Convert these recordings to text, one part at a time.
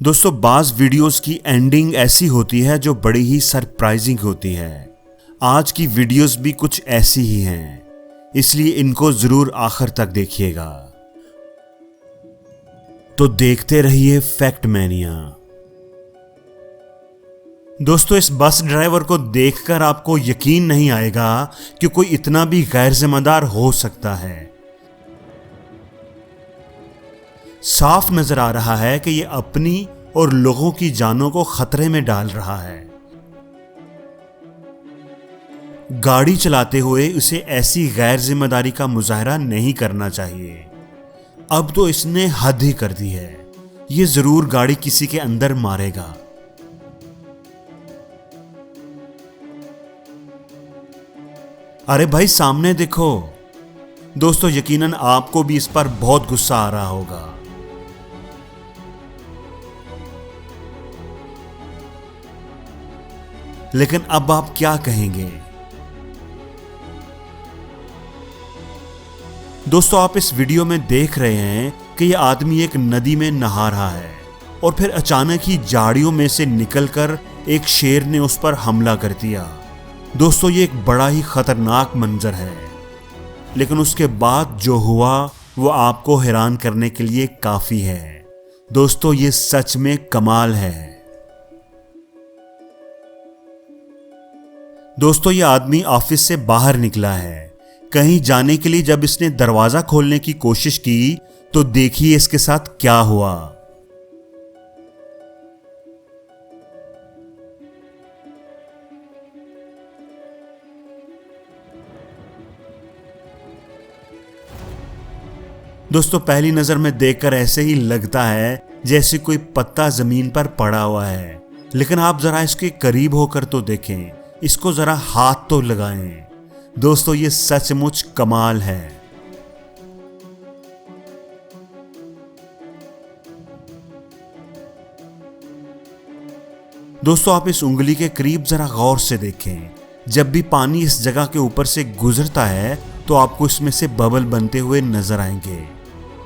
दोस्तों बाज वीडियोस की एंडिंग ऐसी होती है जो बड़ी ही सरप्राइजिंग होती है। आज की वीडियोस भी कुछ ऐसी ही हैं, इसलिए इनको जरूर आखिर तक देखिएगा। तो देखते रहिए फैक्ट मैनिया। दोस्तों इस बस ड्राइवर को देखकर आपको यकीन नहीं आएगा कि कोई इतना भी गैर जिम्मेदार हो सकता है। साफ नजर आ रहा है कि यह अपनी और लोगों की जानों को खतरे में डाल रहा है। गाड़ी चलाते हुए उसे ऐसी गैर जिम्मेदारी का मुजाहरा नहीं करना चाहिए। अब तो इसने हद ही कर दी है। यह जरूर गाड़ी किसी के अंदर मारेगा। अरे भाई सामने देखो। दोस्तों यकीनन आपको भी इस पर बहुत गुस्सा आ रहा होगा। लेकिन अब आप क्या कहेंगे? दोस्तों आप इस वीडियो में देख रहे हैं कि यह आदमी एक नदी में नहा रहा है और फिर अचानक ही झाड़ियों में से निकलकर एक शेर ने उस पर हमला कर दिया। दोस्तों ये एक बड़ा ही खतरनाक मंजर है, लेकिन उसके बाद जो हुआ वो आपको हैरान करने के लिए काफी है। दोस्तों ये सच में कमाल है। दोस्तों ये आदमी ऑफिस से बाहर निकला है कहीं जाने के लिए। जब इसने दरवाजा खोलने की कोशिश की तो देखिए इसके साथ क्या हुआ। दोस्तों पहली नजर में देखकर ऐसे ही लगता है जैसे कोई पत्ता जमीन पर पड़ा हुआ है, लेकिन आप जरा इसके करीब होकर तो देखें, इसको जरा हाथ तो लगाएं। दोस्तों ये सचमुच कमाल है। दोस्तों आप इस उंगली के करीब जरा गौर से देखें। जब भी पानी इस जगह के ऊपर से गुजरता है तो आपको इसमें से बबल बनते हुए नजर आएंगे।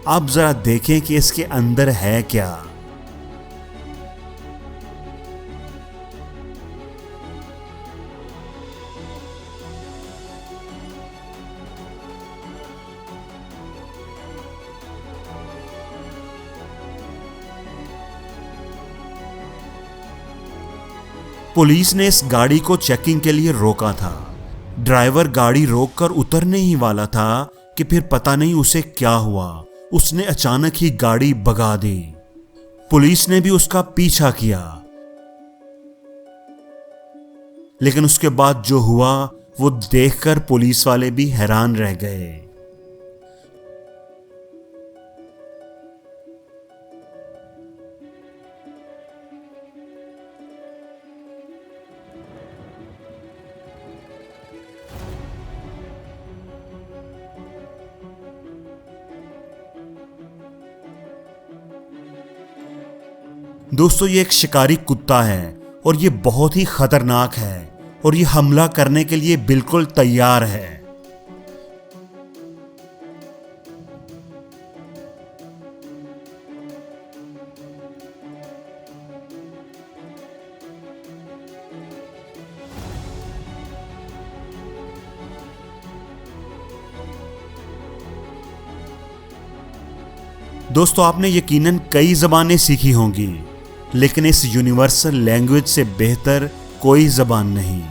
आप जरा देखें कि इसके अंदर है क्या। पुलिस ने इस गाड़ी को चेकिंग के लिए रोका था। ड्राइवर गाड़ी रोककर उतरने ही वाला था कि फिर पता नहीं उसे क्या हुआ। उसने अचानक ही गाड़ी भगा दी। पुलिस ने भी उसका पीछा किया, लेकिन उसके बाद जो हुआ वो देखकर पुलिस वाले भी हैरान रह गए। दोस्तों ये एक शिकारी कुत्ता है और ये बहुत ही खतरनाक है और ये हमला करने के लिए बिल्कुल तैयार है। दोस्तों आपने यकीनन कई ज़बानें सीखी होंगी, लेकिन इस यूनिवर्सल लैंग्वेज से बेहतर कोई ज़बान नहीं।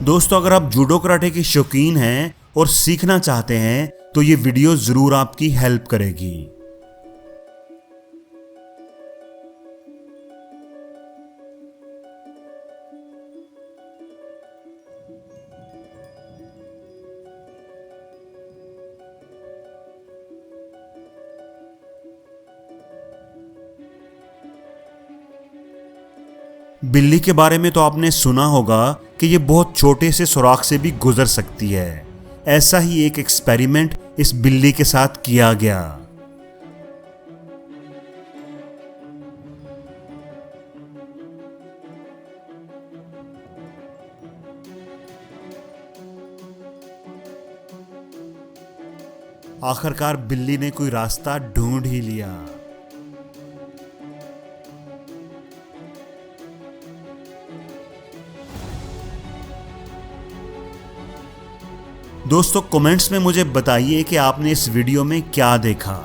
दोस्तों अगर आप जूडो कराटे के शौकीन हैं और सीखना चाहते हैं तो ये वीडियो जरूर आपकी हेल्प करेगी। बिल्ली के बारे में तो आपने सुना होगा कि ये बहुत छोटे से सुराख से भी गुजर सकती है। ऐसा ही एक एक्सपेरिमेंट इस बिल्ली के साथ किया गया। आखिरकार बिल्ली ने कोई रास्ता ढूंढ ही लिया। दोस्तों कमेंट्स में मुझे बताइए कि आपने इस वीडियो में क्या देखा।